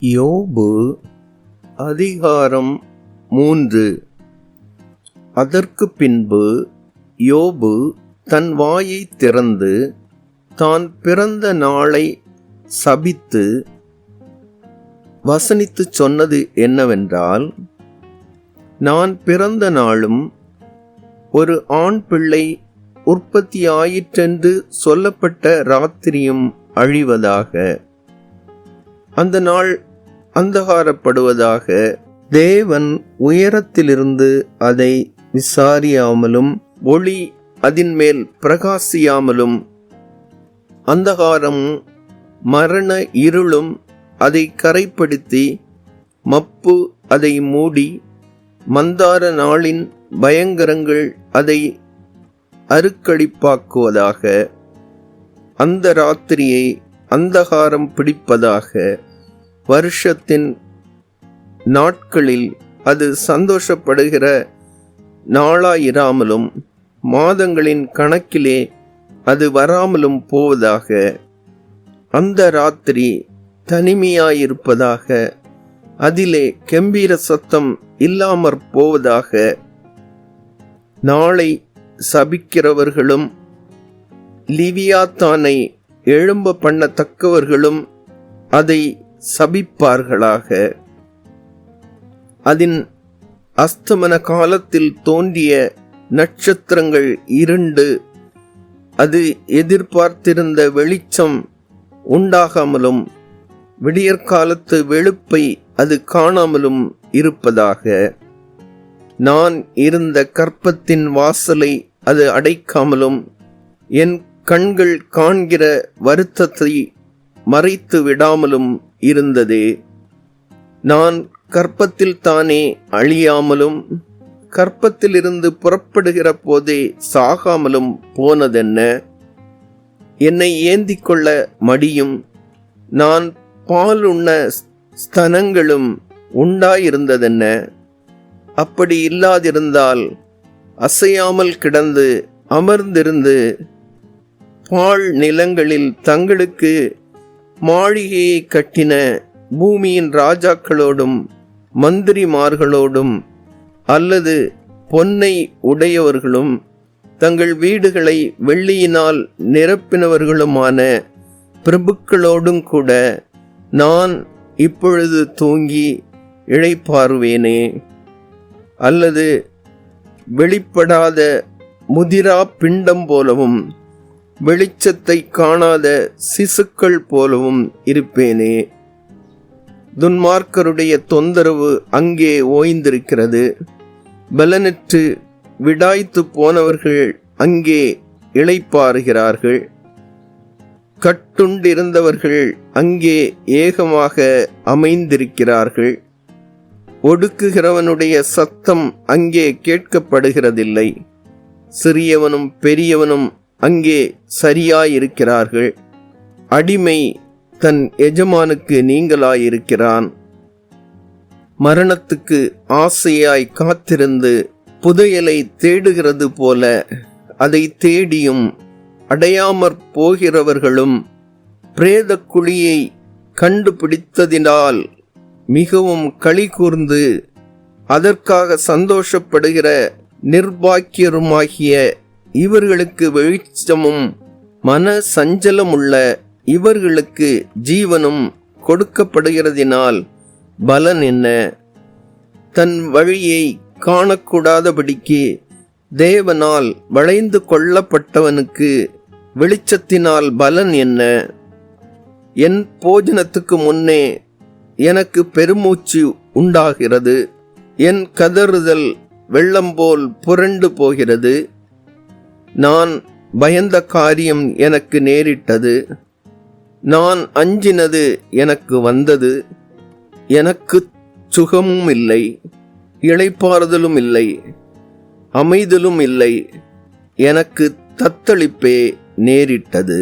யோபு அதிகாரம் 3. அதற்கு பின்பு யோபு தன் வாயை திறந்து தான் பிறந்த நாளை சபித்து வசனித்துச் சொன்னது என்னவென்றால், நான் பிறந்த நாளும் ஒரு ஆண் பிள்ளை உற்பத்தியாயிற்றென்று சொல்லப்பட்ட ராத்திரியும் அழிவதாக. அந்த நாள் அந்தகாரப்படுவதாக. தேவன் உயரத்திலிருந்து அதை விசாரியாமலும் ஒளி அதின் மேல் பிரகாசியாமலும் அந்தகாரமும் மரண இருளும் அதை கரைப்படுத்தி மப்பு அதை மூடி மந்தார நாளின் பயங்கரங்கள் அதை அருக்களிப்பாக்குவதாக. அந்த ராத்திரியை அந்தகாரம் பிடிப்பதாக. வருஷத்தின் நாட்களில் அது சந்தோஷப்படுகிற நாளாயிராமலும் மாதங்களின் கணக்கிலே அது வராமலும் போவதாக. அந்த ராத்திரி தனிமையாயிருப்பதாக. அதிலே கெம்பீர சத்தம் இல்லாமற் போவதாக. நாளை சபிக்கிறவர்களும் லிவியாத்தானை எழும்ப பண்ணத்தக்கவர்களும் அதை சபிப்பார்களாக. அதன் அஸ்தமன காலத்தில் தோன்றிய நட்சத்திரங்கள் இருண்டு அது எதிர்பார்த்திருந்த வெளிச்சம் உண்டாகாமலும் விடியற்காலத்து வெளுப்பை அது காணாமலும் இருப்பதாக. நான் இருந்த கற்பத்தின் வாசலை அது அடைக்காமலும் என் கண்கள் காண்கிற வருத்தத்தை மறைத்து விடாமலும் இருந்ததே. நான் கற்பத்தில் தானே அழியாமலும் கற்பத்திலிருந்து புறப்படுகிற போதே சாகாமலும் போனதென்ன? என்னை ஏந்திக் கொள்ள மடியும் நான் பால் உண்ண ஸ்தனங்களும் உண்டாயிருந்ததென்ன? அப்படி இல்லாதிருந்தால் அசையாமல் கிடந்து அமர்ந்திருந்து பாழ் நிலங்களில் தங்களுக்கு மாளிகையை கட்டின பூமியின் ராஜாக்களோடும் மந்திரிமார்களோடும் அல்லது பொன்னை உடையவர்களும் தங்கள் வீடுகளை வெள்ளியினால் நிரப்பினவர்களுமான பிரபுக்களோடும் கூட நான் இப்பொழுது தூங்கி இளைப்பாறுவேனே. அல்லது வெளிப்படாத முதிரா பிண்டம் போலவும் வெளிச்சத்தை காணாத சிசுக்கள் போலவும் இருப்பேனே. துன்மார்க்கருடைய தொந்தரவு அங்கே ஓய்ந்திருக்கிறது. பலனற்று விடாய்த்து போனவர்கள் அங்கே இளைப்பாறுகிறார்கள். கட்டுண்டிருந்தவர்கள் அங்கே ஏகமாக அமைந்திருக்கிறார்கள். ஒடுக்குகிறவனுடைய சத்தம் அங்கே கேட்கப்படுகிறதில்லை. சிறியவனும் பெரியவனும் அங்கே சரியாயிருக்கிறார்கள். அடிமை தன் எஜமானுக்கு நீங்களாயிருக்கிறான். மரணத்துக்கு ஆசையாய் காத்திருந்து புதையலை தேடுகிறது போல அதை தேடியும் அடையாமற் போகிறவர்களும் பிரேத குழியை கண்டுபிடித்ததினால் மிகவும் களி கூர்ந்து அதற்காக சந்தோஷப்படுகிற நிர்பாக்கியருமாகிய இவர்களுக்கு வெளிச்சமும் மன சஞ்சலமுள்ள இவர்களுக்கு ஜீவனும் கொடுக்கப்படுகிறதினால் பலன் என்ன? தன் வழியை காணக்கூடாதபடிக்கு தேவனால் வளைந்து கொள்ளப்பட்டவனுக்கு வெளிச்சத்தினால் பலன் என்ன? என் போஜனத்துக்கு முன்னே எனக்கு பெருமூச்சு உண்டாகிறது. என் கதறுதல் வெள்ளம் போல் புரண்டு போகிறது. நான் பயந்த காரியம் எனக்கு நேரிட்டது. நான் அஞ்சினது எனக்கு வந்தது. எனக்கு சுகமும் இல்லை, இளைப்பாறுதலும் இல்லை, அமைதலும் இல்லை. எனக்கு தத்தளிப்பே நேரிட்டது.